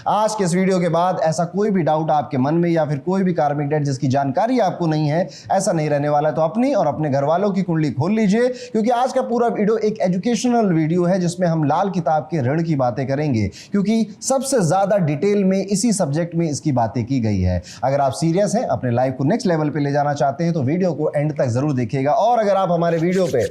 आज के इस वीडियो के बाद ऐसा कोई भी डाउट आपके मन में या फिर कोई भी कार्मिक डेट जिसकी जानकारी आपको नहीं है, ऐसा नहीं रहने वाला। तो अपनी और अपने घर वालों की कुंडली खोल लीजिए, क्योंकि आज का पूरा वीडियो एक एजुकेशनल वीडियो है जिसमें हम लाल किताब के ऋण की बातें करेंगे, क्योंकि सबसे ज्यादा डिटेल में इसी सब्जेक्ट में इसकी बातें की गई है। अगर आप सीरियस हैं, अपने लाइफ को नेक्स्ट लेवल पे ले जाना चाहते हैं, तो वीडियो को एंड तक जरूर देखिएगा। और अगर आप हमारे वीडियो पे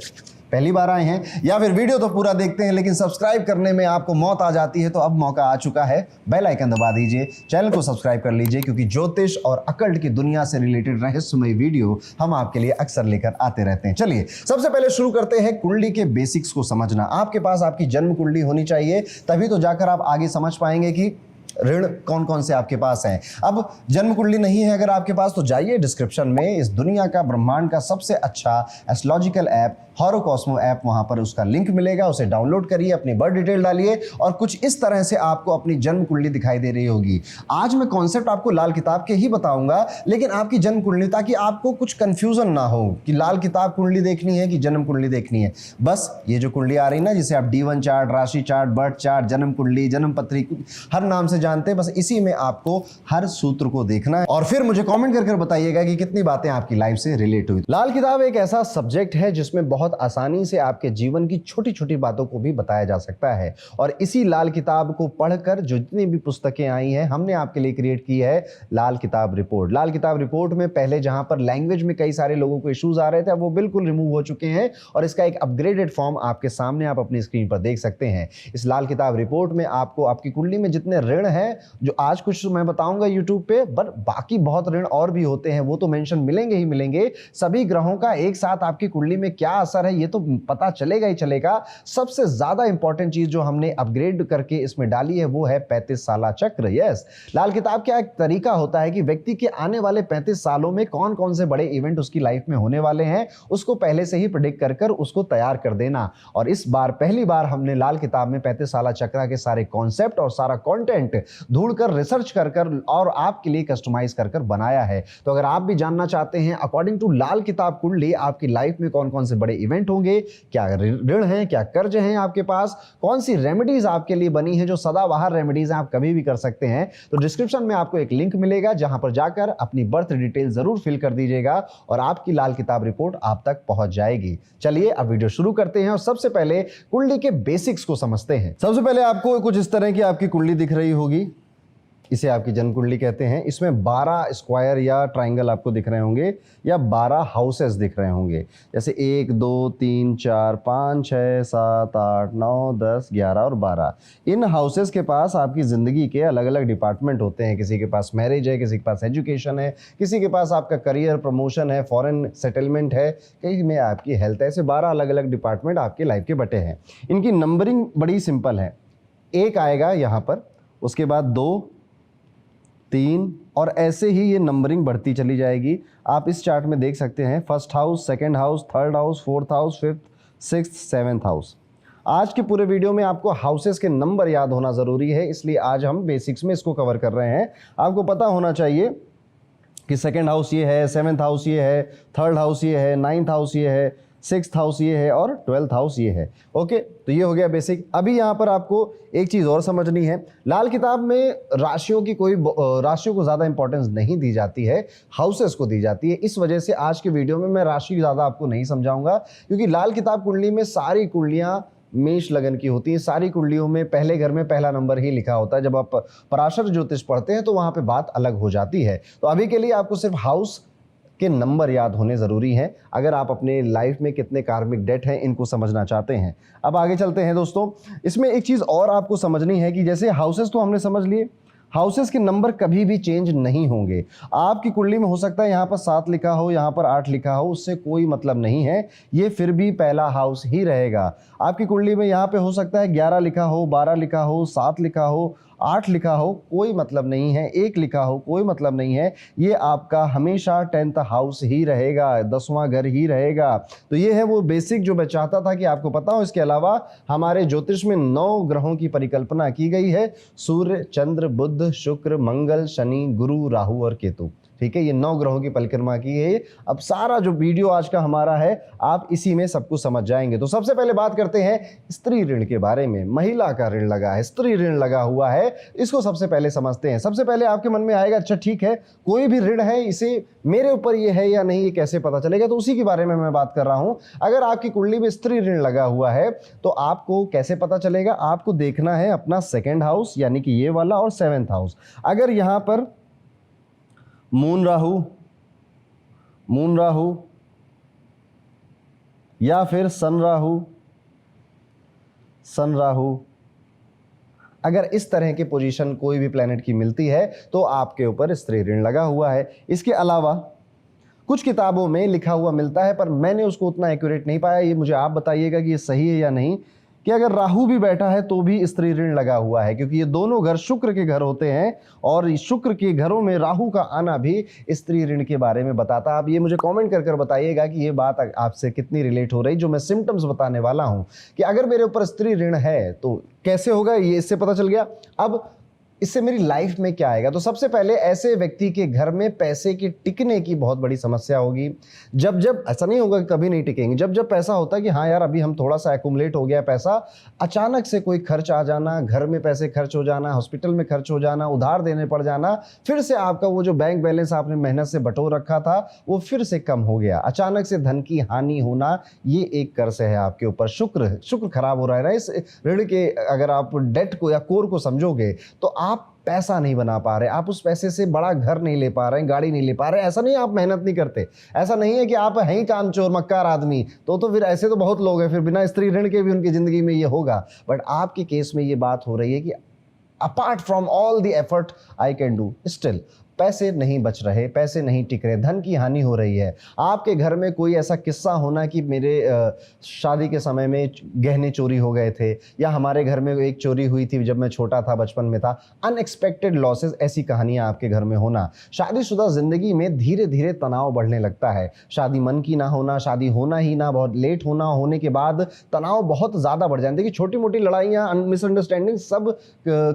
पहली बार आए हैं या फिर वीडियो तो पूरा देखते हैं लेकिन सब्सक्राइब करने में आपको मौत आ जाती है, तो अब मौका आ चुका है। बेल आइकन दबा दीजिए, चैनल को सब्सक्राइब कर लीजिए, क्योंकि ज्योतिष और अकल्ट की दुनिया से रिलेटेड रहस्यमय वीडियो हम आपके लिए अक्सर लेकर आते रहते हैं। चलिए सबसे पहले शुरू करते हैं कुंडली के बेसिक्स को समझना। आपके पास आपकी जन्म कुंडली होनी चाहिए, तभी तो जाकर आप आगे समझ पाएंगे कि ऋण कौन कौन से आपके पास हैं। अब जन्म कुंडली नहीं है अगर आपके पास, तो जाइए डिस्क्रिप्शन में इस दुनिया का, ब्रह्मांड का सबसे अच्छा एस्ट्रोलॉजिकल ऐप हॉरोकॉस्मो ऐप, वहां पर उसका लिंक मिलेगा, उसे डाउनलोड करिए, अपनी बर्थ डिटेल डालिए और कुछ इस तरह से आपको अपनी जन्म कुंडली दिखाई दे रही होगी। आज मैं कॉन्सेप्ट आपको लाल किताब के ही बताऊंगा, लेकिन आपकी जन्म कुंडली, ताकि आपको कुछ कंफ्यूजन ना हो कि लाल किताब कुंडली देखनी है कि जन्म कुंडली देखनी है। बस ये जो कुंडली आ रही ना, जिसे आप D1 चार्ट, राशि चार्ट, बर्थ चार्ट, जन्म कुंडली, जन्म पत्री, हर नाम से जानते हैं, बस इसी में आपको हर सूत्र को देखना है और फिर मुझे कमेंट कर बताइएगा कि कितनी बातें आपकी लाइफ से रिलेट हुई। लाल किताब एक ऐसा सब्जेक्ट है जिसमें बहुत आसानी से आपके जीवन की छोटी छोटी बातों को भी बताया जा सकता है, और इसी लाल किताब को पढ़कर जो जितनी भी पुस्तकें आई हैं, हमने आपके लिए क्रिएट की है लाल किताब रिपोर्ट। लाल किताब रिपोर्ट में पहले जहां पर लैंग्वेज में कई सारे लोगों को इश्यूज आ रहे थे, वो बिल्कुल रिमूव हो चुके हैं और इसका एक अपग्रेडेड फॉर्म आपके सामने आप अपनी स्क्रीन पर देख सकते हैं। इस लाल किताब रिपोर्ट में आपको आपकी कुंडली में जितने ऋण हैं, जो आज कुछ मैं बताऊंगा यूट्यूब पे, पर बाकी बहुत ऋण और भी होते हैं, वो तो मेंशन मिलेंगे ही मिलेंगे। सभी ग्रहों का एक साथ आपकी कुंडली में क्या असर है ये तो पता चलेगा ही चलेगा। सबसे ज्यादा इंपॉर्टेंट चीज जो हमने अपग्रेड करके इसमें डाली है वो है 35 साला चक्र। यस, लाल किताब का एक तरीका होता है कि व्यक्ति के आने वाले 35 सालों में कौन कौन से बड़े इवेंट उसकी लाइफ में होने वाले हैं, उसको पहले से ही प्रेडिक्ट कर उसको तैयार कर देना। और इस बार पहली बार हमने लाल किताब में 35 साला चक्र के सारे कॉन्सेप्ट और सारा कंटेंट ढूंढकर रिसर्च कर और आपके लिए कस्टमाइज कर बनाया है। तो अगर आप भी जानना चाहते हैं अकॉर्डिंग टू लाल किताब कुंडली आपकी लाइफ में कौन कौन से बड़े इवेंट होंगे, क्या ऋण हैं, क्या कर्ज हैं आपके पास, कौन सी रेमेडीज आपके लिए बनी है जो सदाबहार रेमेडीज आप कभी भी कर सकते हैं, तो डिस्क्रिप्शन में आपको एक लिंक मिलेगा जहां पर जाकर अपनी बर्थ डिटेल जरूर फिल कर दीजिएगा और आपकी लाल किताब रिपोर्ट आप तक पहुंच जाएगी। चलिए अब वीडियो शुरू करते हैं और सबसे पहले कुंडली के बेसिक्स को समझते हैं। सबसे पहले आपको कुछ इस तरह की आपकी कुंडली दिख रही होगी, इसे आपकी जन्म कुंडली कहते हैं। इसमें 12 स्क्वायर या ट्राइंगल आपको दिख रहे होंगे या 12 हाउसेस दिख रहे होंगे, जैसे 1 2 3 4 5 6 7 8 9 10 11 और 12। इन हाउसेस के पास आपकी ज़िंदगी के अलग अलग डिपार्टमेंट होते हैं। किसी के पास मैरिज है, किसी के पास एजुकेशन है, किसी के पास आपका करियर प्रमोशन है, फॉरेन सेटलमेंट है, कहीं में आपकी हेल्थ है। ऐसे 12 अलग अलग डिपार्टमेंट आपके लाइफ के बटे हैं। इनकी नंबरिंग बड़ी सिंपल है, 1 आएगा यहाँ पर, उसके बाद 2 3 और ऐसे ही ये नंबरिंग बढ़ती चली जाएगी। आप इस चार्ट में देख सकते हैं first house, second house, third house, fourth house, fifth, sixth, seventh house. आज के पूरे वीडियो में आपको हाउसेस के नंबर याद होना ज़रूरी है, इसलिए आज हम बेसिक्स में इसको कवर कर रहे हैं। आपको पता होना चाहिए कि सेकेंड हाउस ये है, सेवेंथ हाउस ये है, थर्ड हाउस ये है, नाइन्थ हाउस ये है, सिक्स्थ हाउस ये है और 12th हाउस ये है। ओके, तो ये हो गया बेसिक। अभी यहाँ पर आपको एक चीज़ और समझनी है, लाल किताब में राशियों को ज़्यादा इंपॉर्टेंस नहीं दी जाती है, हाउसेस को दी जाती है। इस वजह से आज के वीडियो में मैं राशि ज़्यादा आपको नहीं समझाऊंगा, क्योंकि लाल किताब कुंडली में सारी कुंडलियाँ मेष लगन की होती है। सारी कुंडलियों में पहले घर में पहला नंबर ही लिखा होता है। जब आप पराशर ज्योतिष पढ़ते हैं तो वहाँ पर बात अलग हो जाती है। तो अभी के लिए आपको सिर्फ हाउस के नंबर याद होने ज़रूरी हैं अगर आप अपने लाइफ में कितने कार्मिक डेट हैं इनको समझना चाहते हैं। अब आगे चलते हैं दोस्तों। इसमें एक चीज़ और आपको समझनी है कि जैसे हाउसेस तो हमने समझ लिए, हाउसेस के नंबर कभी भी चेंज नहीं होंगे। आपकी कुंडली में हो सकता है यहाँ पर 7 लिखा हो, यहाँ पर 8 लिखा हो, उससे कोई मतलब नहीं है, ये फिर भी पहला हाउस ही रहेगा। आपकी कुंडली में यहाँ पे हो सकता है 11 लिखा हो, 12 लिखा हो, 7 लिखा हो, 8 लिखा हो, कोई मतलब नहीं है, 1 लिखा हो, कोई मतलब नहीं है, ये आपका हमेशा 10th हाउस ही रहेगा, 10वां घर ही रहेगा। तो ये है वो बेसिक जो मैं चाहता था कि आपको पता हो। इसके अलावा हमारे ज्योतिष में 9 ग्रहों की परिकल्पना की गई है, सूर्य, चंद्र, बुध, शुक्र, मंगल, शनि, गुरु, राहु और केतु। ठीक है, ये 9 ग्रहों की परिक्रमा की है। अब सारा जो वीडियो आज का हमारा है आप इसी में सब कुछ समझ जाएंगे। तो सबसे पहले बात करते हैं स्त्री ऋण के बारे में। महिला का ऋण लगा है, स्त्री ऋण लगा हुआ है, इसको सबसे पहले समझते हैं। सबसे पहले आपके मन में आएगा अच्छा ठीक है, कोई भी ऋण है, इसे मेरे ऊपर ये है या नहीं, ये कैसे पता चलेगा? तो उसी के बारे में मैं बात कर रहा हूं। अगर आपकी कुंडली में स्त्री ऋण लगा हुआ है तो आपको कैसे पता चलेगा? आपको देखना है अपना 2nd हाउस यानी कि ये वाला और 7th हाउस। अगर यहां पर मून राहु या फिर सन राहु अगर इस तरह की पोजीशन कोई भी प्लेनेट की मिलती है तो आपके ऊपर स्त्री ऋण लगा हुआ है। इसके अलावा कुछ किताबों में लिखा हुआ मिलता है पर मैंने उसको उतना एक्यूरेट नहीं पाया, ये मुझे आप बताइएगा कि ये सही है या नहीं, कि अगर राहु भी बैठा है तो भी स्त्री ऋण लगा हुआ है, क्योंकि ये दोनों घर शुक्र के घर होते हैं और शुक्र के घरों में राहु का आना भी स्त्री ऋण के बारे में बताता है। आप ये मुझे कमेंट कर बताइएगा कि ये बात आपसे कितनी रिलेट हो रही, जो मैं सिम्टम्स बताने वाला हूं कि अगर मेरे ऊपर स्त्री ऋण है तो कैसे होगा, ये इससे पता चल गया। अब इससे मेरी लाइफ में क्या आएगा? तो सबसे पहले ऐसे व्यक्ति के घर में पैसे की टिकने की बहुत बड़ी समस्या होगी। जब जब ऐसा नहीं होगा कि कभी नहीं टिकेंगे, जब जब पैसा होता है कि हाँ यार अभी हम थोड़ा सा एक्यूमुलेट हो गया पैसा, अचानक से कोई खर्च आ जाना, घर में पैसे खर्च हो जाना, हॉस्पिटल में खर्च हो जाना, उधार देने पड़ जाना, फिर से आपका वो जो बैंक बैलेंस आपने मेहनत से बटोर रखा था वो फिर से कम हो गया, अचानक से धन की हानि होना, ये एक कर्ज है आपके ऊपर। शुक्र खराब हो रहा है ना इस ऋण के। अगर आप डेट को या कोर को समझोगे तो आप पैसा नहीं बना पा रहे, आप उस पैसे से बड़ा घर नहीं ले पा रहे हैं, गाड़ी नहीं ले पा रहे हैं। ऐसा नहीं आप मेहनत नहीं करते, ऐसा नहीं है कि आप हैं ही कामचोर मक्कार आदमी, तो फिर ऐसे तो बहुत लोग हैं, फिर बिना स्त्री ऋण के भी उनकी जिंदगी में ये होगा। बट आपके केस में ये बात हो रही है कि apart from all the effort I can do, still पैसे नहीं बच रहे, पैसे नहीं टिक रहे, धन की हानि हो रही है। आपके घर में कोई ऐसा किस्सा होना कि मेरे शादी के समय में गहने चोरी हो गए थे, या हमारे घर में एक चोरी हुई थी जब मैं छोटा था, बचपन में था, अनएक्सपेक्टेड लॉसेस, ऐसी कहानियां आपके घर में होना। शादीशुदा जिंदगी में धीरे धीरे तनाव बढ़ने लगता है, शादी मन की ना होना, शादी होना ही ना, बहुत लेट होना, होने के बाद तनाव बहुत ज़्यादा बढ़ जाते हैं। कि छोटी मोटी लड़ाइयाँ, मिसअंडरस्टैंडिंग सब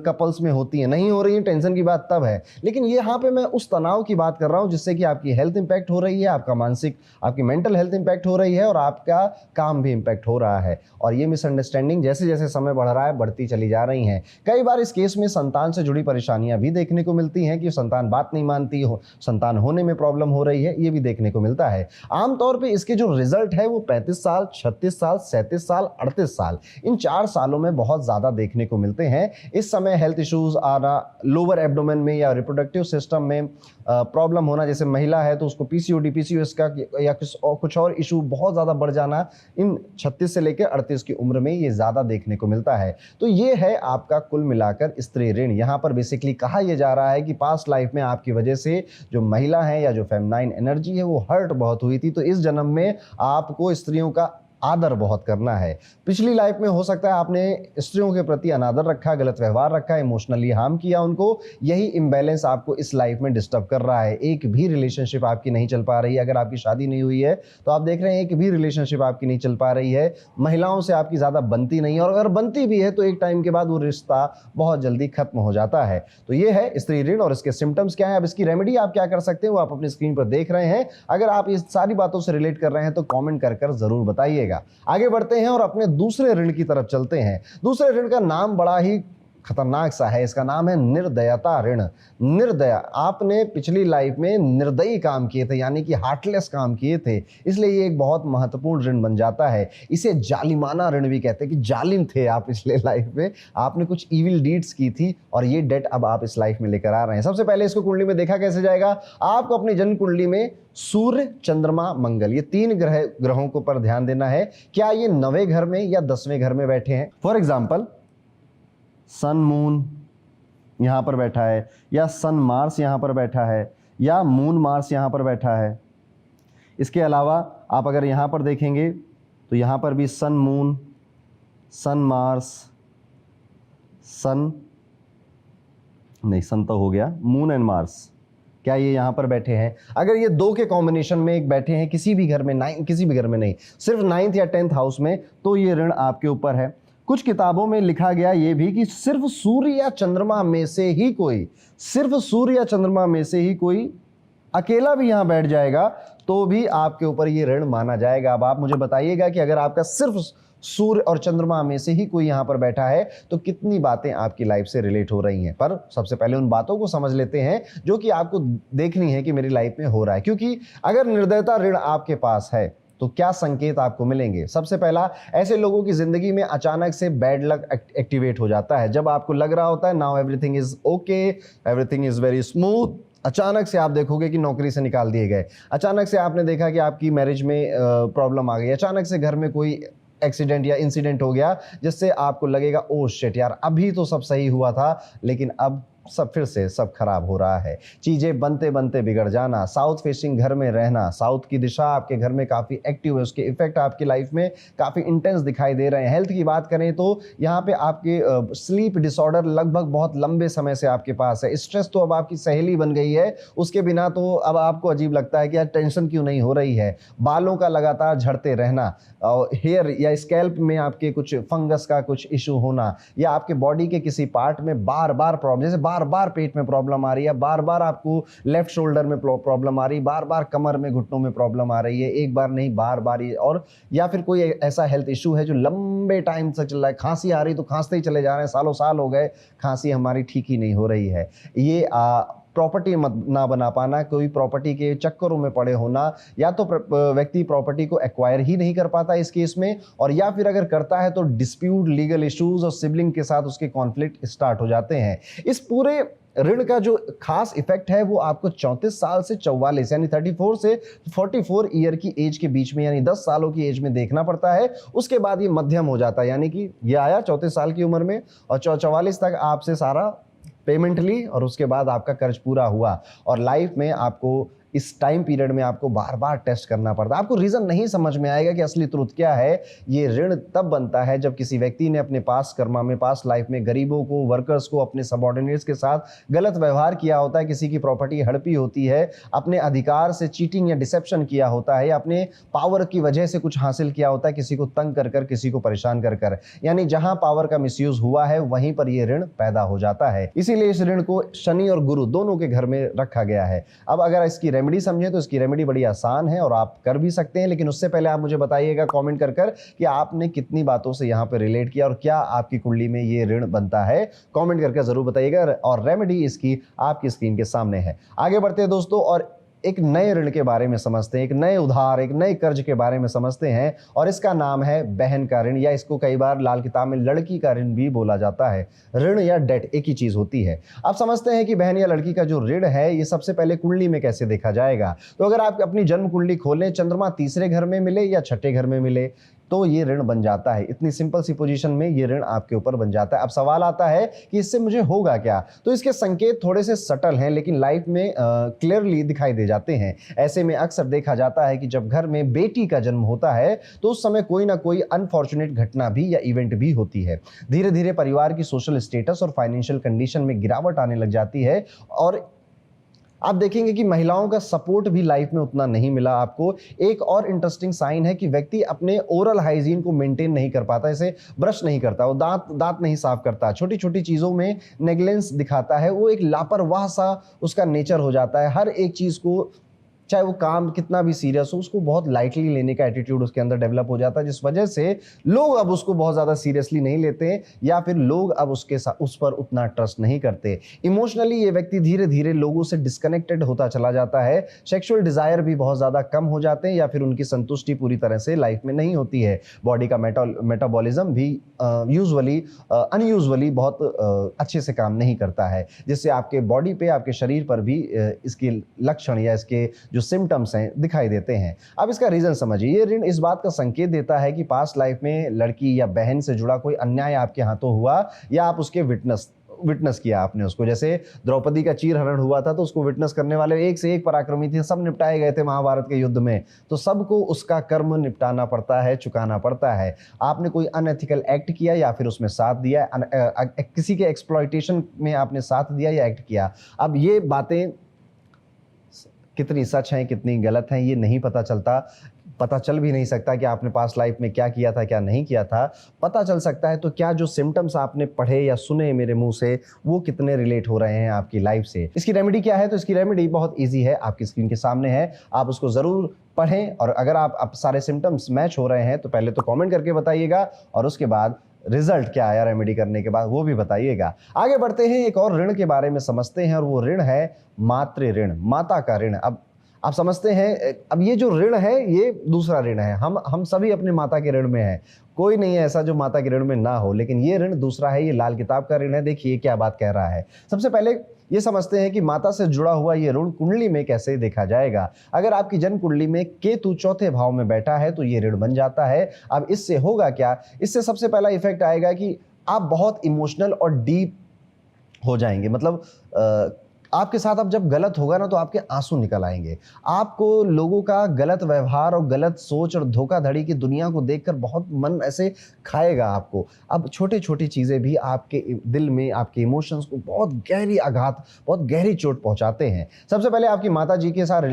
कपल्स में होती हैं, नहीं हो रही है, टेंशन की बात तब है। लेकिन ये यहाँ पे मैं उस तनाव की बात कर रहा हूं जिससे कि आपकी हेल्थ इंपैक्ट हो रही है, आपका मानसिक, आपकी मेंटल हेल्थ इंपैक्ट हो रही है और आपका काम भी इंपैक्ट हो रहा है। और ये मिसअंडरस्टैंडिंग जैसे जैसे समय बढ़ रहा है बढ़ती चली जा रही हैं। कई बार इस केस में संतान से जुड़ी परेशानियां भी देखने को मिलती हैं कि संतान बात नहीं मानती हो, संतान होने में प्रॉब्लम हो रही है, ये भी देखने को मिलता है। आमतौर पर इसके जो रिजल्ट है वो 35 साल, 36 साल, 37 साल, 38 साल, इन 4 सालों में बहुत ज्यादा देखने को मिलते हैं। इस समय हेल्थ इश्यूज आना, लोअर एब्डोमेन में या रिप्रोडक्टिव सिस्टम में प्रॉब्लम होना, जैसे महिला है तो उसको पीसीओडी, पीसीओएस का या कुछ और इशू बहुत ज़्यादा बढ़ जाना, इन 36 से लेकर 38 की उम्र में ये ज़्यादा देखने को मिलता है। तो ये है आपका कुल मिलाकर स्त्री ऋण। यहाँ पर बेसिकली कहा यह जा रहा है कि पास्ट लाइफ में आपकी वजह से जो महिला है या जो फेमिनाइन एनर्जी है वो हर्ट बहुत हुई थी, तो इस जन्म में आपको स्त्रियों का आदर बहुत करना है। पिछली लाइफ में हो सकता है आपने स्त्रियों के प्रति अनादर रखा, गलत व्यवहार रखा, इमोशनली हार्म किया उनको, यही इम्बैलेंस आपको इस लाइफ में डिस्टर्ब कर रहा है। एक भी रिलेशनशिप आपकी नहीं चल पा रही है। अगर आपकी शादी नहीं हुई है तो आप देख रहे हैं एक भी रिलेशनशिप आपकी नहीं चल पा रही है, महिलाओं से आपकी ज़्यादा बनती नहीं है, और अगर बनती भी है तो एक टाइम के बाद वो रिश्ता बहुत जल्दी खत्म हो जाता है। तो ये है स्त्री ऋण और इसके सिम्टम्स क्या है। अब इसकी रेमेडी आप क्या कर सकते हैं वो आप अपनी स्क्रीन पर देख रहे हैं। अगर आप इस सारी बातों से रिलेट कर रहे हैं तो कॉमेंट कर जरूर बताइएगा। आगे बढ़ते हैं और अपने दूसरे ऋण की तरफ चलते हैं। दूसरे ऋण का नाम बड़ा ही खतरनाक सा है, इसका नाम है निर्दयता ऋण। निर्दया, आपने पिछली लाइफ में निर्दयी काम किए थे, यानी कि हार्टलेस काम किए थे, इसलिए ये एक बहुत महत्वपूर्ण ऋण बन जाता है। इसे जालिमाना ऋण भी कहते हैं कि जालिम थे आप पिछले लाइफ में, आपने कुछ इविल डीड्स की थी और ये डेट अब आप इस लाइफ में लेकर आ रहे हैं। सबसे पहले इसको कुंडली में देखा कैसे जाएगा? आपको अपनी जन्म कुंडली में सूर्य, चंद्रमा, मंगल, ये 3 ग्रहों को पर ध्यान देना है। क्या ये 9वें घर में या 10वें घर में बैठे हैं? फॉर एग्जाम्पल सन मून यहाँ पर बैठा है, या सन मार्स यहाँ पर बैठा है, या मून मार्स यहाँ पर बैठा है। इसके अलावा आप अगर यहाँ पर देखेंगे तो यहाँ पर भी सन मून, सन मार्स, सन तो हो गया, मून एंड मार्स, क्या ये यहाँ पर बैठे हैं? अगर ये 2 के कॉम्बिनेशन में एक बैठे हैं किसी भी घर में, किसी भी घर में नहीं, सिर्फ 9th या 10th हाउस में, तो ये ऋण आपके ऊपर है। कुछ किताबों में लिखा गया ये भी कि सिर्फ सूर्य या चंद्रमा में से ही कोई अकेला भी यहाँ बैठ जाएगा तो भी आपके ऊपर ये ऋण माना जाएगा। अब आप मुझे बताइएगा कि अगर आपका सिर्फ सूर्य और चंद्रमा में से ही कोई यहाँ पर बैठा है तो कितनी बातें आपकी लाइफ से रिलेट हो रही हैं। पर सबसे पहले उन बातों को समझ लेते हैं जो कि आपको देखनी है कि मेरी लाइफ में हो रहा है, क्योंकि अगर निर्दयता ऋण आपके पास है तो क्या संकेत आपको मिलेंगे। सबसे पहला, ऐसे लोगों की जिंदगी में अचानक से बैड लक एक्टिवेट हो जाता है। जब आपको लग रहा होता है now everything is okay, everything is very smooth, अचानक से आप देखोगे कि नौकरी से निकाल दिए गए, अचानक से आपने देखा कि आपकी मैरिज में प्रॉब्लम आ गई, अचानक से घर में कोई एक्सीडेंट या इंसिडेंट हो गया जिससे आपको लगेगा ओ शिट यार, अभी तो सब सही हुआ था लेकिन अब सब फिर से सब खराब हो रहा है। चीजें बनते बनते बिगड़ जाना, साउथ फेसिंग घर में रहना, साउथ की दिशा आपके घर में काफी एक्टिव है, उसके इफेक्ट आपकी लाइफ में काफी इंटेंस दिखाई दे रहे हैं। हेल्थ की बात करें तो यहाँ पे आपके स्लीप डिसऑर्डर लगभग बहुत लंबे समय से आपके पास है। स्ट्रेस तो अब आपकी सहेली बन गई है, उसके बिना तो अब आपको अजीब लगता है कि यार टेंशन क्यों नहीं हो रही है। बालों का लगातार झड़ते रहना, हेयर या स्कैल्प में आपके कुछ फंगस का कुछ इशू होना, या आपके बॉडी के किसी पार्ट में बार बार प्रॉब्लम, जैसे बार बार पेट में प्रॉब्लम आ रही है, बार बार आपको लेफ्ट शोल्डर में प्रॉब्लम आ रही है, बार बार कमर में घुटनों में प्रॉब्लम आ रही है, एक बार नहीं बार बार, और या फिर कोई ऐसा हेल्थ इशू है जो लंबे टाइम से चल रहा है, खांसी आ रही तो खांसते ही चले जा रहे हैं, सालों साल हो गए खांसी हमारी ठीक ही नहीं हो रही है। ये प्रॉपर्टी ना बना पाना, कोई प्रॉपर्टी के चक्करों में पड़े होना, या तो व्यक्ति प्रॉपर्टी को एक्वायर ही नहीं कर पाता इस केस में, और या फिर अगर करता है तो डिस्प्यूट, लीगल इश्यूज और सिबलिंग के साथ उसके कॉन्फ्लिक्ट स्टार्ट हो जाते हैं। इस पूरे ऋण का जो खास इफेक्ट है वो आपको 34 साल से 44 यानी 34 से 44 ईयर की एज के बीच में, यानी 10 सालों की एज में देखना पड़ता है। उसके बाद ये मध्यम हो जाता है, यानी कि ये आया 34 साल की उम्र में और 44 तक आपसे सारा पेमेंट ली और उसके बाद आपका कर्ज पूरा हुआ, और लाइफ में आपको इस टाइम पीरियड में आपको बार बार टेस्ट करना पड़ता है। आपको रीज़न नहीं समझ में आएगा कि असली ट्रुथ क्या है। ये ऋण तब बनता है जब किसी व्यक्ति ने अपने पास कर्मा में, पास लाइफ में गरीबों को, वर्कर्स को, अपने सबऑर्डिनेट्स के साथ गलत व्यवहार किया होता है, किसी की प्रॉपर्टी हड़पी होती है, अपने अधिकार से चीटिंग या डिसेप्शन किया होता है, या अपने पावर की वजह से कुछ हासिल किया होता है, किसी को तंग कर कर, किसी को परेशान कर कर, यानी जहां पावर का मिसयूज हुआ है वहीं पर यह ऋण पैदा हो जाता है। इसीलिए इस ऋण को शनि और गुरु दोनों के घर में रखा गया है। अब अगर इसकी रेमेडी समझें तो इसकी रेमेडी बड़ी आसान है और आप कर भी सकते हैं, लेकिन उससे पहले आप मुझे बताइएगा कमेंट कर कर कि आपने कितनी बातों से यहां पर रिलेट किया और क्या आपकी कुंडली में ये ऋण बनता है। कमेंट करके जरूर बताइएगा, और रेमेडी इसकी आपकी स्क्रीन के सामने है। आगे बढ़ते हैं दोस्तों और एक नए ऋण के बारे में समझते हैं, एक नए उधार, एक नए कर्ज के बारे में समझते हैं, और इसका नाम है बहन का ऋण, या इसको कई बार लाल किताब में लड़की का ऋण भी बोला जाता है। ऋण या डेट एक ही चीज होती है। अब समझते हैं कि बहन या लड़की का जो ऋण है ये सबसे पहले कुंडली में कैसे देखा जाएगा। तो अगर आप अपनी जन्म कुंडली खोलें, चंद्रमा तीसरे घर में मिले या छठे घर में मिले तो ये ऋण बन जाता है। इतनी सिंपल सी पोजीशन में ये ऋण आपके ऊपर बन जाता है। अब सवाल आता है कि इससे मुझे होगा क्या। तो इसके संकेत थोड़े से सटल हैं लेकिन लाइफ में क्लियरली दिखाई दे जाते हैं। ऐसे में अक्सर देखा जाता है कि जब घर में बेटी का जन्म होता है तो उस समय कोई ना कोई अनफॉर्चुनेट घटना भी या इवेंट भी होती है। धीरे धीरे परिवार की सोशल स्टेटस और फाइनेंशियल कंडीशन में गिरावट आने लग जाती है, और आप देखेंगे कि महिलाओं का सपोर्ट भी लाइफ में उतना नहीं मिला आपको। एक और इंटरेस्टिंग साइन है कि व्यक्ति अपने ओरल हाइजीन को मेंटेन नहीं कर पाता, इसे ब्रश नहीं करता, वो दांत नहीं साफ करता, छोटी छोटी चीज़ों में नेग्लेंस दिखाता है, वो एक लापरवाह सा उसका नेचर हो जाता है। हर एक चीज़ को, चाहे वो काम कितना भी सीरियस हो, उसको बहुत लाइटली लेने का एटीट्यूड उसके अंदर डेवलप हो जाता है, जिस वजह से लोग अब उसको बहुत ज़्यादा सीरियसली नहीं लेते या फिर लोग अब उसके साथ उस पर उतना ट्रस्ट नहीं करते। इमोशनली ये व्यक्ति धीरे धीरे लोगों से डिस्कनेक्टेड होता चला जाता है। सेक्सुअल डिज़ायर भी बहुत ज़्यादा कम हो जाते हैं या फिर उनकी संतुष्टि पूरी तरह से लाइफ में नहीं होती है। बॉडी का मेटाबॉलिज्म भी अनयूजुअली बहुत अच्छे से काम नहीं करता है, जिससे आपके बॉडी पे, आपके शरीर पर भी इसके लक्षण या इसके जो सिम्टम्स हैं दिखाई देते हैं। अब इसका रीजन समझिए। ये ऋण इस बात का संकेत देता है कि पास्ट लाइफ में लड़की या बहन से जुड़ा कोई अन्याय आपके हाथों हुआ या आप उसके विटनेस किया आपने उसको। जैसे द्रौपदी का चीरहरण हुआ था तो उसको विटनेस करने वाले एक से एक पराक्रमी थे, सब निपटाए गए थे महाभारत के युद्ध में, तो सबको उसका कर्म निपटाना पड़ता है, चुकाना पड़ता है। आपने कोई अनएथिकल एक्ट किया या फिर उसमें साथ दिया, किसी के एक्सप्लॉयटेशन में आपने साथ दिया या एक्ट किया। अब ये बातें कितनी सच हैं कितनी गलत हैं ये नहीं पता चलता, पता चल भी नहीं सकता कि आपने पास्ट लाइफ में क्या किया था क्या नहीं किया था। पता चल सकता है तो क्या जो सिम्टम्स आपने पढ़े या सुने मेरे मुंह से वो कितने रिलेट हो रहे हैं आपकी लाइफ से। इसकी रेमेडी क्या है? तो इसकी रेमेडी बहुत ईजी है, आपकी स्क्रीन के सामने है, आप उसको ज़रूर पढ़ें। और अगर आप सारे सिम्टम्स मैच हो रहे हैं तो पहले तो कॉमेंट करके बताइएगा और उसके बाद रिजल्ट क्या आया रेमेडी करने के बाद वो भी बताइएगा। आगे बढ़ते हैं, एक और ऋण के बारे में समझते हैं और वो ऋण है मातृ ऋण, माता का ऋण। अब आप समझते हैं, अब ये जो ऋण है ये दूसरा ऋण है। हम सभी अपने माता के ऋण में हैं, कोई नहीं है ऐसा जो माता के ऋण में ना हो, लेकिन ये ऋण दूसरा है, ये लाल किताब का ऋण है। देखिए क्या बात कह रहा है। सबसे पहले ये समझते हैं कि माता से जुड़ा हुआ ये ऋण कुंडली में कैसे देखा जाएगा। अगर आपकी जन्म कुंडली में केतु चौथे भाव में बैठा है तो ये ऋण बन जाता है। अब इससे होगा क्या? इससे सबसे पहला इफेक्ट आएगा कि आप बहुत इमोशनल और डीप हो जाएंगे। मतलब आपके साथ अब जब गलत होगा ना तो आपके आंसू निकल आएंगे। आपको लोगों का गलत व्यवहार और गलत सोच और धोखाधड़ी की दुनिया को देखकर बहुत मन ऐसे खाएगा आपको। अब छोटी छोटी चीज़ें भी आपके दिल में, आपके इमोशंस को बहुत गहरी आघात, बहुत गहरी चोट पहुंचाते हैं। सबसे पहले आपकी माता जी के साथ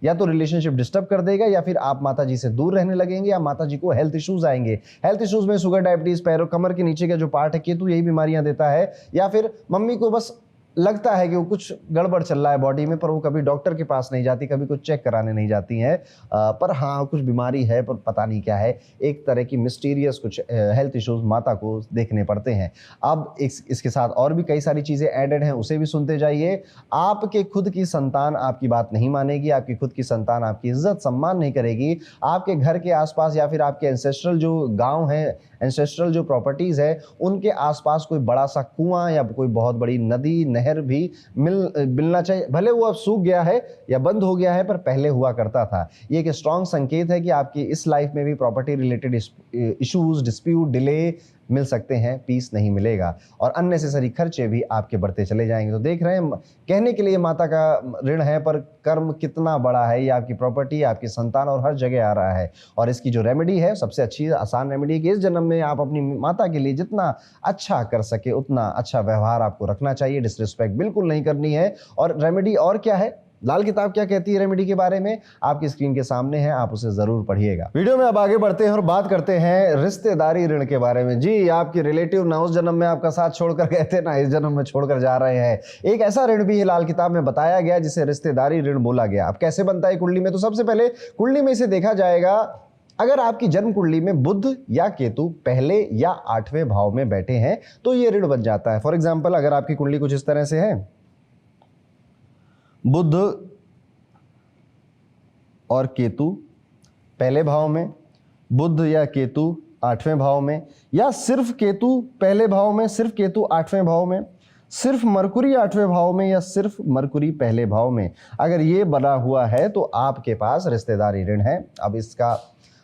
या तो रिलेशनशिप डिस्टर्ब कर देगा या फिर आप माता जी से दूर रहने लगेंगे या माता जी को हेल्थ इश्यूज आएंगे। हेल्थ इश्यूज में शुगर, डायबिटीज, पैरों, कमर के नीचे का जो पार्ट है केतु यही बीमारियां देता है। या फिर मम्मी को बस लगता है कि वो कुछ गड़बड़ चल रहा है बॉडी में, पर वो कभी डॉक्टर के पास नहीं जाती, कभी कुछ चेक कराने नहीं जाती हैं, पर हाँ कुछ बीमारी है पर पता नहीं क्या है। एक तरह की मिस्टीरियस कुछ हेल्थ इश्यूज माता को देखने पड़ते हैं। अब इसके साथ और भी कई सारी चीज़ें एडेड हैं, उसे भी सुनते जाइए। आपके खुद की संतान आपकी बात नहीं मानेगी, आपकी खुद की संतान आपकी इज्जत सम्मान नहीं करेगी। आपके घर के आसपास या फिर आपके एंसेस्ट्रल जो गाँव हैं, एंसेस्ट्रल जो प्रॉपर्टीज़ है उनके आसपास कोई बड़ा सा कुआं या कोई बहुत बड़ी नदी, नहर भी मिलना चाहिए। भले वो अब सूख गया है या बंद हो गया है पर पहले हुआ करता था। ये एक स्ट्रॉन्ग संकेत है कि आपकी इस लाइफ में भी property related issues, dispute, delay मिल सकते हैं, पीस नहीं मिलेगा और अननेसेसरी खर्चे भी आपके बढ़ते चले जाएंगे। तो देख रहे हैं, कहने के लिए माता का ऋण है पर कर्म कितना बड़ा है। ये आपकी प्रॉपर्टी, आपकी संतान और हर जगह आ रहा है। और इसकी जो रेमेडी है, सबसे अच्छी आसान रेमेडी कि इस जन्म में आप अपनी माता के लिए जितना अच्छा कर सके उतना अच्छा व्यवहार आपको रखना चाहिए, डिसरिस्पेक्ट बिल्कुल नहीं करनी है। और रेमेडी और क्या है, लाल किताब क्या कहती है रेमेडी के बारे में, आपकी स्क्रीन के सामने है, आप उसे जरूर पढ़िएगा। वीडियो में अब आगे बढ़ते हैं और बात करते हैं रिश्तेदारी ऋण के बारे में। जी, आपके रिलेटिव ना उस जन्म में आपका साथ छोड़कर गए थे, ना इस जन्म में छोड़कर जा रहे हैं। एक ऐसा ऋण भी है लाल किताब में बताया गया जिसे रिश्तेदारी ऋण बोला गया। अब कैसे बनता है कुंडली में? तो सबसे पहले कुंडली में इसे देखा जाएगा। अगर आपकी जन्म कुंडली में बुध या केतु पहले या 8वें भाव में बैठे हैं तो ये ऋण बन जाता है। फॉर एग्जाम्पल, अगर आपकी कुंडली कुछ इस तरह से है, बुध और केतु पहले भाव में, बुध या केतु 8वें भाव में, या सिर्फ केतु पहले भाव में, सिर्फ केतु 8वें भाव में, सिर्फ मरकुरी 8वें भाव में या सिर्फ मरकुरी पहले भाव में, अगर ये बना हुआ है तो आपके पास रिश्तेदारी ऋण है। अब इसका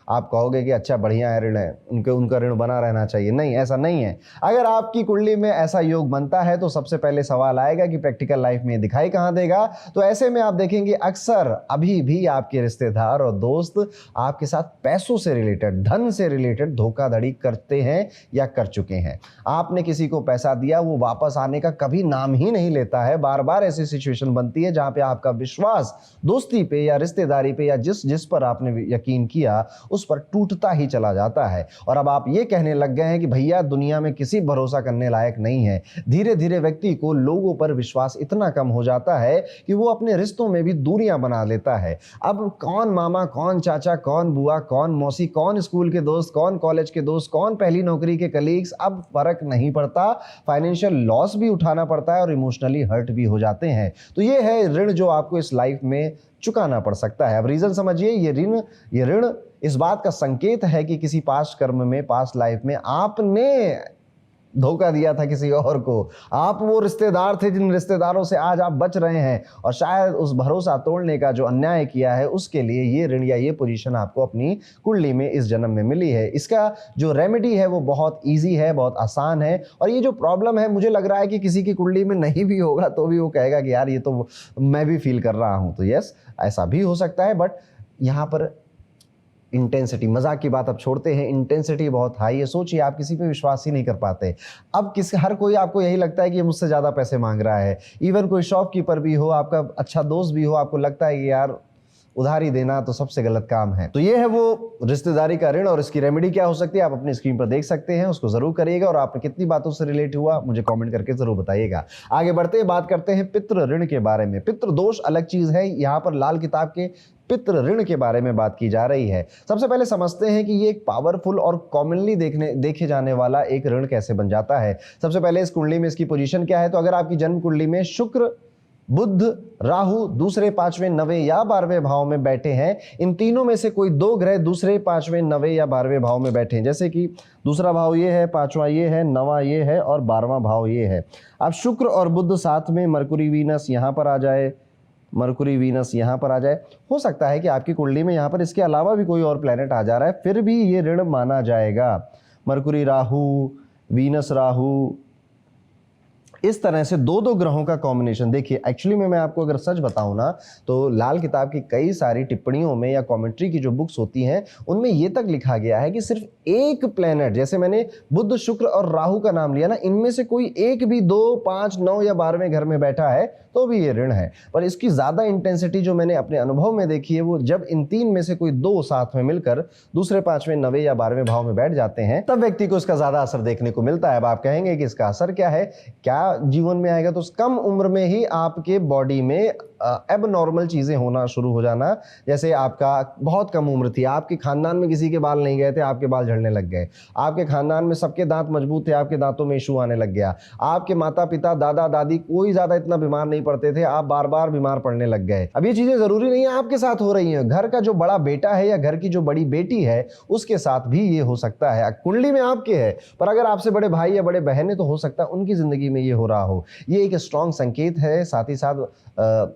आप कहोगे कि अच्छा बढ़िया है ऋण है, उनका ऋण बना रहना चाहिए। नहीं, ऐसा नहीं है। अगर आपकी कुंडली में ऐसा योग बनता है तो सबसे पहले सवाल आएगा कि प्रैक्टिकल लाइफ में दिखाई कहाँ देगा। तो ऐसे में आप देखेंगे अक्सर अभी भी आपके रिश्तेदार और दोस्त आपके साथ पैसों से रिलेटेड, धन से रिलेटेड धोखाधड़ी करते हैं या कर चुके हैं। आपने किसी को पैसा दिया, वो वापस आने का कभी नाम ही नहीं लेता है। बार बार ऐसी सिचुएशन बनती है जहाँ पे आपका विश्वास दोस्ती पे या रिश्तेदारी पे या जिस पर आपने यकीन किया उस पर टूटता ही चला जाता है। और अब आप ये कहने लग गए हैं कि भैया दुनिया में किसी भरोसा करने लायक नहीं है। धीरे धीरे व्यक्ति को लोगों पर विश्वास इतना कम हो जाता है कि वो अपने रिश्तों में भी दूरियां बना लेता है। अब कौन मामा, कौन चाचा, कौन बुआ, कौन मौसी, कौन स्कूल के दोस्त, कौन कॉलेज के दोस्त, कौन पहली नौकरी के कलीग्स, अब फर्क नहीं पड़ता। फाइनेंशियल लॉस भी उठाना पड़ता है और इमोशनली हर्ट भी हो जाते हैं। तो ये है ऋण जो आपको इस लाइफ में चुकाना पड़ सकता है। अब रीजन समझिए, ये ऋण इस बात का संकेत है कि किसी पास्ट कर्म में, पास्ट लाइफ में आपने धोखा दिया था किसी और को। आप वो रिश्तेदार थे जिन रिश्तेदारों से आज आप बच रहे हैं और शायद उस भरोसा तोड़ने का जो अन्याय किया है उसके लिए ये ऋण या ये पोजीशन आपको अपनी कुंडली में इस जन्म में मिली है। इसका जो रेमेडी है वो बहुत ईजी है, बहुत आसान है। और ये जो प्रॉब्लम है, मुझे लग रहा है कि किसी की कुंडली में नहीं भी होगा तो भी वो कहेगा कि यार ये तो मैं भी फील कर रहा हूँ। तो यस, ऐसा भी हो सकता है, बट यहाँ पर इंटेंसिटी, मजाक की बात अब छोड़ते हैं, इंटेंसिटी बहुत हाई है। सोचिए, आप किसी पे विश्वास ही नहीं कर पाते। अब हर कोई आपको यही लगता है कि ये मुझसे ज़्यादा पैसे मांग रहा है। इवन कोई शॉपकीपर भी हो, आपका अच्छा दोस्त भी हो, आपको लगता है कि यार उधारी देना तो सबसे गलत काम है। तो ये है वो रिश्तेदारी का ऋण और इसकी रेमेडी क्या हो सकती है, आप अपनी स्क्रीन पर देख सकते हैं, उसको जरूर करिएगा। और आपने कितनी बातों से रिलेट हुआ मुझे कमेंट करके जरूर बताइएगा। आगे बढ़ते हैं, बात करते हैं पितृ ऋण के बारे में। पितृ दोष अलग चीज है, यहाँ पर लाल किताब के पितृ ऋण के बारे में बात की जा रही है। सबसे पहले समझते हैं कि ये एक पावरफुल और कॉमनली देखे जाने वाला एक ऋण कैसे बन जाता है। सबसे पहले इस कुंडली में इसकी पोजीशन क्या है। तो अगर आपकी जन्म कुंडली में शुक्र, बुध, राहु दूसरे, पांचवें, नवे या 12वें भाव में बैठे हैं, इन तीनों में से कोई दो ग्रह दूसरे, पांचवें, नवे या 12वें भाव में बैठे हैं, जैसे कि दूसरा भाव ये है, पांचवा ये है, नवा ये है और 12वां भाव ये है। अब शुक्र और बुध साथ में, मरकुरी वीनस यहाँ पर आ जाए, मरकुरी वीनस यहाँ पर आ जाए। हो सकता है कि आपकी कुंडली में यहाँ पर इसके अलावा भी कोई और प्लेनेट आ जा रहा है, फिर भी ये ऋण माना जाएगा। मरकुरी राहु, वीनस राहु, इस तरह से दो दो ग्रहों का कॉम्बिनेशन। देखिए एक्चुअली में मैं आपको अगर सच बताऊं ना, तो लाल किताब की कई सारी टिप्पणियों में या कमेंट्री की जो बुक्स होती हैं उनमें ये तक लिखा गया है कि सिर्फ एक प्लेनेट, जैसे मैंने बुध, शुक्र और राहु का नाम लिया ना, इनमें से कोई एक भी 2, 5, 9 या 12वें घर में बैठा है तो भी ये ऋण है। पर इसकी ज्यादा इंटेंसिटी जो मैंने अपने अनुभव में देखी है वो जब इन तीन में से कोई दो साथ में मिलकर दूसरे, पांचवें, नवे या 12वें भाव में बैठ जाते हैं, तब व्यक्ति को इसका ज्यादा असर देखने को मिलता है। अब आप कहेंगे कि इसका असर क्या है, क्या जीवन में आएगा? तो कम उम्र में ही आपके बॉडी में एबनॉर्मल चीजें होना शुरू हो जाना। जैसे आपका बहुत कम उम्र थी, आपके खानदान में किसी के बाल नहीं गए थे, आपके बाल झड़ने लग गए। आपके खानदान में सबके दांत मजबूत थे, आपके दांतों में इशू आने लग गया। आपके माता पिता, दादा दादी कोई ज्यादा इतना बीमार नहीं पड़ते थे, आप बार बार बीमार पड़ने लग गए। अब ये चीजें जरूरी नहीं है आपके साथ हो रही हैं, घर का जो बड़ा बेटा है या घर की जो बड़ी बेटी है उसके साथ भी ये हो सकता है। कुंडली में आपके है, पर अगर आपसे बड़े भाई या बड़े बहन है तो हो सकता है उनकी जिंदगी में ये हो रहा हो। ये एक स्ट्रॉन्ग संकेत है। साथ ही साथ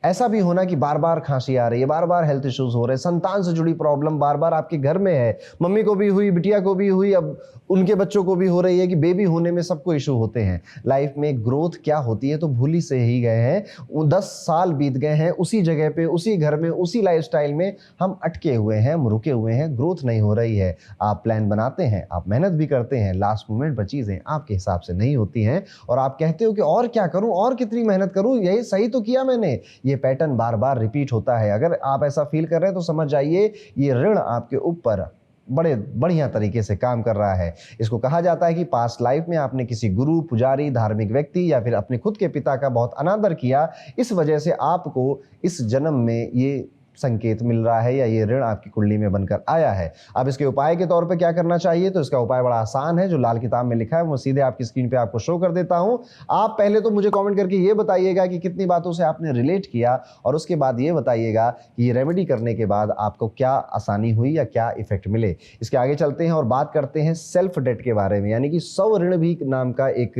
ऐसा भी होना कि बार बार खांसी आ रही है, बार बार हेल्थ इश्यूज हो रहे हैं, संतान से जुड़ी प्रॉब्लम बार बार आपके घर में है, मम्मी को भी हुई, बिटिया को भी हुई, अब उनके बच्चों को भी हो रही है कि बेबी होने में सबको इशू होते हैं। लाइफ में ग्रोथ क्या होती है तो भूल ही से ही गए हैं। 10 साल बीत गए हैं उसी जगह पे, उसी घर में, उसी लाइफस्टाइल में हम अटके हुए हैं, हम रुके हुए हैं, ग्रोथ नहीं हो रही है। आप प्लान बनाते हैं, आप मेहनत भी करते हैं, लास्ट मोमेंट पर चीजें आपके हिसाब से नहीं होती हैं और आप कहते हो कि और क्या करूं, और कितनी मेहनत करूं, यही सही तो किया मैंने। ये पैटर्न बार बार रिपीट होता है। अगर आप ऐसा फील कर रहे हैं तो समझ जाइए ये ऋण आपके ऊपर बड़े बढ़िया तरीके से काम कर रहा है। इसको कहा जाता है कि पास्ट लाइफ में आपने किसी गुरु, पुजारी, धार्मिक व्यक्ति या फिर अपने खुद के पिता का बहुत अनादर किया, इस वजह से आपको इस जन्म में ये संकेत मिल रहा है या ये ऋण आपकी कुंडली में बनकर आया है। अब इसके उपाय के तौर पे क्या करना चाहिए, तो इसका उपाय बड़ा आसान है, जो लाल किताब में लिखा है वो सीधे आपकी स्क्रीन पे आपको शो कर देता हूं। आप पहले तो मुझे कमेंट करके ये बताइएगा कि कितनी बातों से आपने रिलेट किया और उसके बाद ये बताइएगा कि ये रेमेडी करने के बाद आपको क्या आसानी हुई या क्या इफेक्ट मिले। इसके आगे चलते हैं और बात करते हैं सेल्फ डेट के बारे में, यानी कि स्व ऋण भी नाम का एक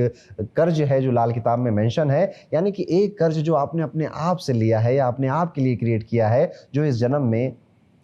कर्ज है जो लाल किताब में मेंशन है, यानी कि एक कर्ज जो आपने अपने आप से लिया है या अपने आप के लिए क्रिएट किया है, जो इस जन्म में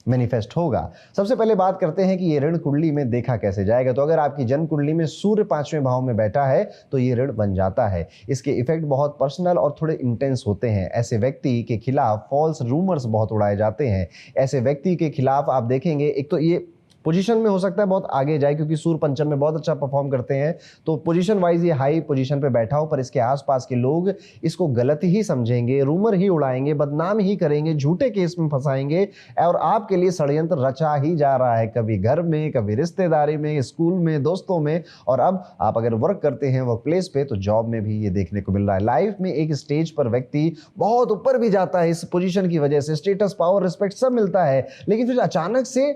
मैनिफेस्ट होगा। सबसे पहले बात करते हैं कि ये ऋण कुंडली में देखा कैसे जाएगा। तो अगर आपकी जन्म कुंडली में सूर्य 5वें भाव में बैठा है तो ये ऋण बन जाता है। इसके इफेक्ट बहुत पर्सनल और थोड़े इंटेंस होते हैं। ऐसे व्यक्ति के खिलाफ फॉल्स रूमर्स बहुत उड़ाए जाते हैं। ऐसे व्यक्ति के खिलाफ आप देखेंगे, एक तो ये पोजीशन में हो सकता है बहुत आगे जाए, क्योंकि सूर्य पंचम में बहुत अच्छा परफॉर्म करते हैं, तो पोजीशन वाइज ये हाई पोजीशन पे बैठा हो, पर इसके आसपास के लोग इसको गलत ही समझेंगे, रूमर ही उड़ाएंगे, बदनाम ही करेंगे, झूठे केस में फंसाएंगे और आपके लिए षड्यंत्र रचा ही जा रहा है, कभी घर में, कभी रिश्तेदारी में, स्कूल में, दोस्तों में, और अब आप अगर वर्क करते हैं वर्क प्लेस पे तो जॉब में भी ये देखने को मिल रहा है। लाइफ में एक स्टेज पर व्यक्ति बहुत ऊपर भी जाता है इस पोजीशन की वजह से, स्टेटस, पावर, रिस्पेक्ट सब मिलता है, लेकिन फिर अचानक से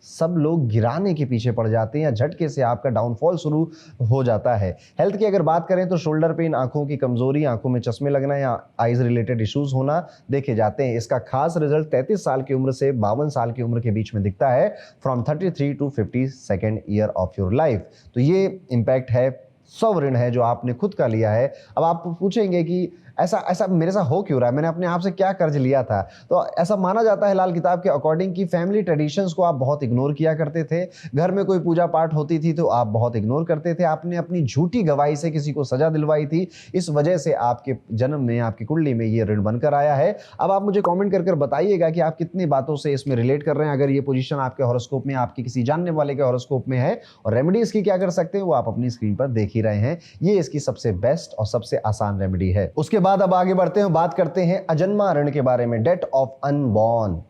सब लोग गिराने के पीछे पड़ जाते हैं या झटके से आपका डाउनफॉल शुरू हो जाता है। हेल्थ की अगर बात करें तो शोल्डर पेन, आंखों की कमजोरी, आंखों में चश्मे लगना या आइज रिलेटेड इश्यूज होना देखे जाते हैं। इसका खास रिजल्ट 33 साल की उम्र से 52 साल की उम्र के बीच में दिखता है, from 33 to 52nd year of your life. तो ये इम्पैक्ट है, स्व ऋण है जो आपने खुद का लिया है। अब आप पूछेंगे कि ऐसा मेरे साथ हो क्यों रहा है, मैंने अपने आप से क्या कर्ज लिया था? तो ऐसा माना जाता है लाल किताब के अकॉर्डिंग कि फैमिली ट्रेडिशंस को आप बहुत इग्नोर किया करते थे। घर में कोई पूजा पाठ होती थी तो आप बहुत इग्नोर करते थे। आपने अपनी झूठी गवाही से किसी को सजा दिलवाई थी, इस वजह से आपके जन्म में, आपकी कुंडली में ये ऋण बनकर आया है। अब आप मुझे कॉमेंट कर बताइएगा कि आप कितनी बातों से इसमें रिलेट कर रहे हैं। अगर ये पोजीशन आपके हॉरोस्कोप में, आपके किसी जानने वाले के हॉरोस्कोप में है और रेमेडी इसकी क्या कर सकते हैं वो आप अपनी स्क्रीन पर देखिए। ही रहे हैं, ये इसकी सबसे बेस्ट और सबसे आसान रेमेडी है। उसके बाद अब आगे बढ़ते हैं, बात करते हैं अजन्मा ऋण के बारे में, डेट ऑफ अनबॉर्न।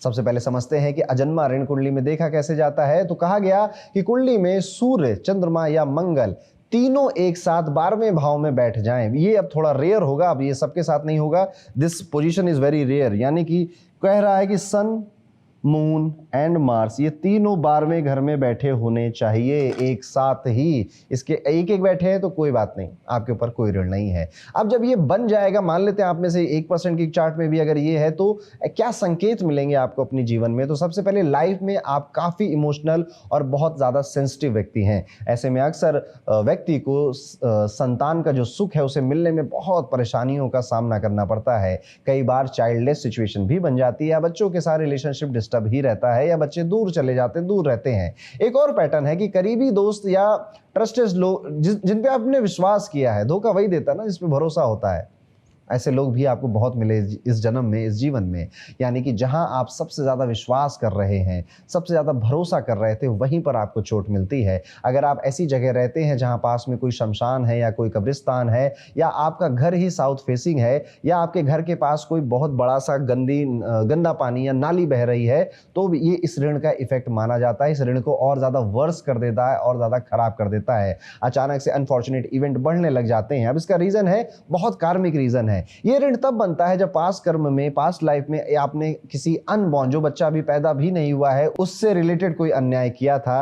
सबसे पहले समझते हैं कि अजन्मा ऋण कुंडली में देखा कैसे जाता है। तो कहा गया कि कुंडली में सूर्य, चंद्रमा या मंगल तीनों एक साथ 12वें भाव में बैठ जाएं। ये अब थोड़ा रेयर होगा, अब ये सबके साथ नहीं होगा, this position is very rare. यानी कि कह रहा है कि सन, मून एंड मार्स ये तीनों 12वें घर में बैठे होने चाहिए एक साथ ही। इसके एक एक बैठे हैं तो कोई बात नहीं, आपके ऊपर कोई ऋण नहीं है। अब जब ये बन जाएगा, मान लेते हैं आप में से 1% की चार्ट में भी अगर ये है, तो क्या संकेत मिलेंगे आपको अपने जीवन में? तो सबसे पहले लाइफ में आप काफ़ी इमोशनल और बहुत ज़्यादा सेंसिटिव व्यक्ति हैं। ऐसे में अक्सर व्यक्ति को संतान का जो सुख है उसे मिलने में बहुत परेशानियों का सामना करना पड़ता है। कई बार चाइल्डलेस सिचुएशन भी बन जाती है, या बच्चों के साथ रिलेशनशिप डिस्टर्ब ही रहता है, या बच्चे दूर चले जाते हैं, दूर रहते हैं। एक और पैटर्न है कि करीबी दोस्त या ट्रस्टेड लोग जिन पे आपने विश्वास किया है, धोखा वही देता है ना जिस पे भरोसा होता है। ऐसे लोग भी आपको बहुत मिले इस जन्म में, इस जीवन में। यानी कि जहां आप सबसे ज़्यादा विश्वास कर रहे हैं, सबसे ज़्यादा भरोसा कर रहे थे, वहीं पर आपको चोट मिलती है। अगर आप ऐसी जगह रहते हैं जहां पास में कोई शमशान है या कोई कब्रिस्तान है, या आपका घर ही साउथ फेसिंग है, या आपके घर के पास कोई बहुत बड़ा सा गंदा पानी या नाली बह रही है, तो ये इस ऋण का इफेक्ट माना जाता है। इस ऋण को और ज़्यादा वर्स कर देता है और ज़्यादा खराब कर देता है। अचानक से अनफॉर्चुनेट इवेंट बढ़ने लग जाते हैं। अब इसका रीज़न है, बहुत कार्मिक रीज़न है। ये ऋण तब बनता है जब पास्ट कर्म में, पास्ट लाइफ में आपने किसी अनबॉर्न, जो बच्चा अभी पैदा भी नहीं हुआ है, उससे रिलेटेड कोई अन्याय किया था।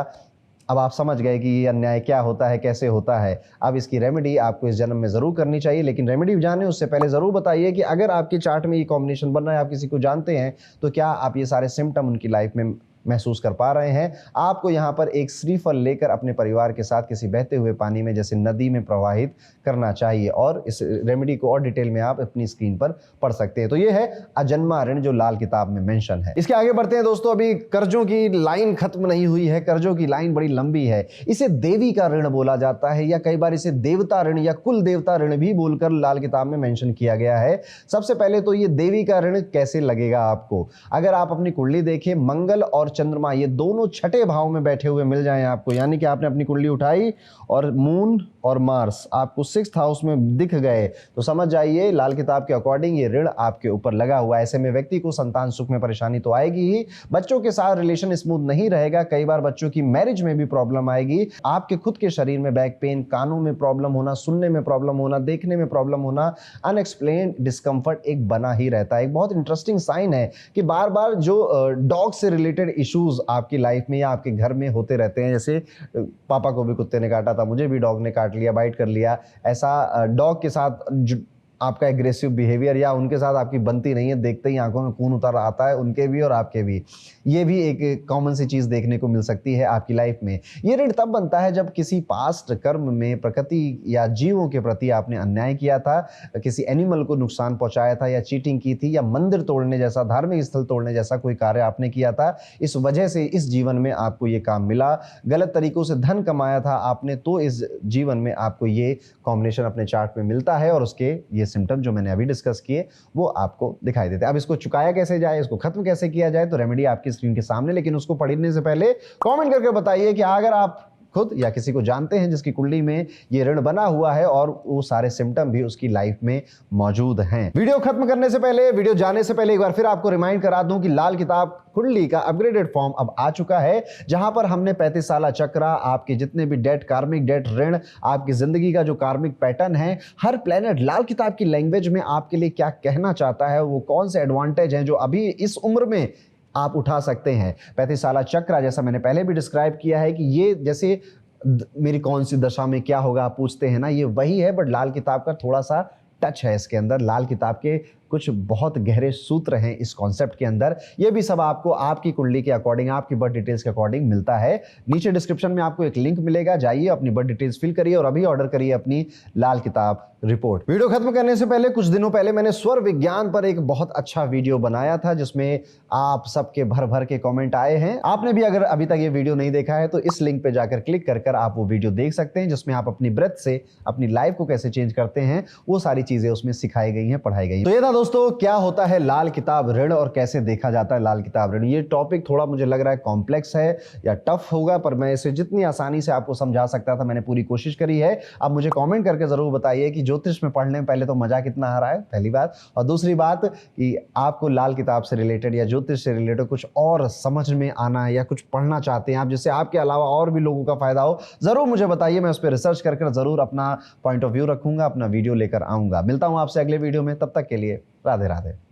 अब आप समझ गए कि ये अन्याय क्या होता है, कैसे होता है। अब इसकी रेमेडी आपको इस जन्म में जरूर करनी चाहिए, लेकिन रेमेडी जाने उससे पहले जरूर बताइए कि अगर आपके चार्ट में ये कॉम्बिनेशन बन रहा है, आप किसी को जानते हैं, तो क्या आप ये सारे सिम्टम उनकी लाइफ में महसूस कर पा रहे हैं? आपको यहाँ पर एक श्रीफल लेकर अपने परिवार के साथ किसी बहते हुए पानी में, जैसे नदी में, प्रवाहित करना चाहिए। और इस रेमेडी को और डिटेल में आप अपनी स्क्रीन पर पढ़ सकते हैं। तो ये है अजन्मा ऋण, जो लाल किताब में मेंशन है। इसके आगे बढ़ते हैं दोस्तों। अभी कर्जों की लाइन खत्म नहीं हुई है, कर्जों की लाइन बड़ी लंबी है। इसे देवी का ऋण बोला जाता है, या कई बार इसे देवता ऋण या कुल देवता ऋण भी बोलकर लाल किताब में मेंशन किया गया है। सबसे पहले तो ये देवी का ऋण कैसे लगेगा आपको? अगर आप अपनी कुंडली देखें, मंगल और चंद्रमा ये दोनों छठे भाव में बैठे हुए मिल जाएं आपको, यानी कि आपने अपनी कुंडली उठाई और मून और मार्स आपको 6th हाउस में दिख गए, तो समझ जाइए लाल किताब के अकॉर्डिंग ये ऋण आपके ऊपर लगा हुआ है। ऐसे में व्यक्ति को संतान सुख में परेशानी तो आएगी ही, बच्चों के साथ रिलेशन स्मूथ नहीं रहेगा, कई बार बच्चों की मैरिज में भी प्रॉब्लम आएगी, आपके खुद के शरीर में बैक पेन, कानों में प्रॉब्लम होना, सुनने में प्रॉब्लम होना, देखने में प्रॉब्लम होना, अनएक्सप्लेन्ड डिस्कम्फर्ट एक बना ही रहता है। एक बहुत इंटरेस्टिंग साइन है कि बार बार जो डॉग से रिलेटेड इश्यूज आपकी लाइफ में या आपके घर में होते रहते हैं, जैसे पापा को भी कुत्ते ने काटा था, मुझे भी डॉग ने काट लिया, बाइट कर लिया, ऐसा डॉग के साथ आपका एग्रेसिव बिहेवियर या उनके साथ आपकी बनती नहीं है, देखते ही आंखों में खून उतर आता है, उनके भी और आपके भी। ये भी एक कॉमन सी चीज़ देखने को मिल सकती है आपकी लाइफ में। ये ऋण तब बनता है जब किसी पास्ट कर्म में प्रकृति या जीवों के प्रति आपने अन्याय किया था, किसी एनिमल को नुकसान पहुंचाया था, या चीटिंग की थी, या मंदिर तोड़ने जैसा, धार्मिक स्थल तोड़ने जैसा कोई कार्य आपने किया था। इस वजह से इस जीवन में आपको ये काम मिला, गलत तरीकों से धन कमाया था आपने, तो इस जीवन में आपको ये कॉम्बिनेशन अपने चार्ट में मिलता है, और उसके ये सिम्टम जो मैंने अभी डिस्कस किए वो आपको दिखाई देते हैं। अब इसको चुकाया कैसे जाए, इसको खत्म कैसे किया जाए, तो रेमेडी आपकी स्क्रीन के सामने, लेकिन उसको पढ़ने से पहले कमेंट करके बताइए कि अगर आप खुद या किसी को जानते हैं जिसकी कुंडली में ये ऋण बना हुआ है और वो सारे सिम्टम भी उसकी लाइफ में मौजूद हैं। वीडियो खत्म करने से पहले, वीडियो जाने से पहले एक बार फिर आपको रिमाइंड करा दूं कि लाल किताब कुंडली का अपग्रेडेड फॉर्म अब आ चुका है, जहां पर हमने 35 साला चक्रा, आपके जितने भी डेट, कार्मिक डेट, ऋण, आपकी जिंदगी का जो कार्मिक पैटर्न है, हर प्लेनेट लाल किताब की लैंग्वेज में आपके लिए क्या कहना चाहता है, वो कौन से एडवांटेज हैं जो अभी इस उम्र में आप उठा सकते हैं। 35 साला चक्रा, जैसा मैंने पहले भी डिस्क्राइब किया है कि ये जैसे मेरी कौन सी दशा में क्या होगा आप पूछते हैं ना, ये वही है, बट लाल किताब का थोड़ा सा टच है इसके अंदर। लाल किताब के कुछ बहुत गहरे सूत्र हैं इस कॉन्सेप्ट के अंदर। ये भी सब आपको आपकी कुंडली के अकॉर्डिंग, आपकी बर्थ डिटेल्स के अकॉर्डिंग मिलता है। नीचे डिस्क्रिप्शन में आपको एक लिंक मिलेगा, जाइए अपनी बर्थ डिटेल्स फिल करिए और अभी ऑर्डर करिए अपनी लाल किताब रिपोर्ट। वीडियो खत्म करने से पहले, कुछ दिनों पहले मैंने स्वर विज्ञान पर एक बहुत अच्छा वीडियो बनाया था, जिसमें आप सबके भर भर के कमेंट आए हैं। आपने भी अगर अभी तक ये वीडियो नहीं देखा है तो इस लिंक पे जाकर क्लिक कर आप वो वीडियो देख सकते हैं, जिसमें आप अपनी ब्रेथ से अपनी लाइफ को कैसे चेंज करते हैं, वो सारी चीजें उसमें सिखाई गई हैं, पढ़ाई गई हैं। तो ये था दोस्तों, क्या होता है लाल किताब ऋण और कैसे देखा जाता है लाल किताब ऋण? ये टॉपिक थोड़ा मुझे लग रहा है कॉम्प्लेक्स है या टफ होगा, पर मैं इसे जितनी आसानी से आपको समझा सकता था मैंने पूरी कोशिश करी है। आप मुझे कमेंट करके जरूर बताइए कि ज्योतिष में पढ़ने में पहले तो मजा कितना आ रहा है, पहली बात, और दूसरी बात कि आपको लाल किताब से रिलेटेड या ज्योतिष से रिलेटेड कुछ और समझ में आना है या कुछ पढ़ना चाहते हैं आप जिससे आपके अलावा और भी लोगों का फायदा हो, जरूर मुझे बताइए। मैं उस पर रिसर्च कर जरूर अपना पॉइंट ऑफ व्यू रखूंगा, अपना वीडियो लेकर आऊंगा। मिलता हूं आपसे अगले वीडियो में, तब तक के लिए राधे राधे।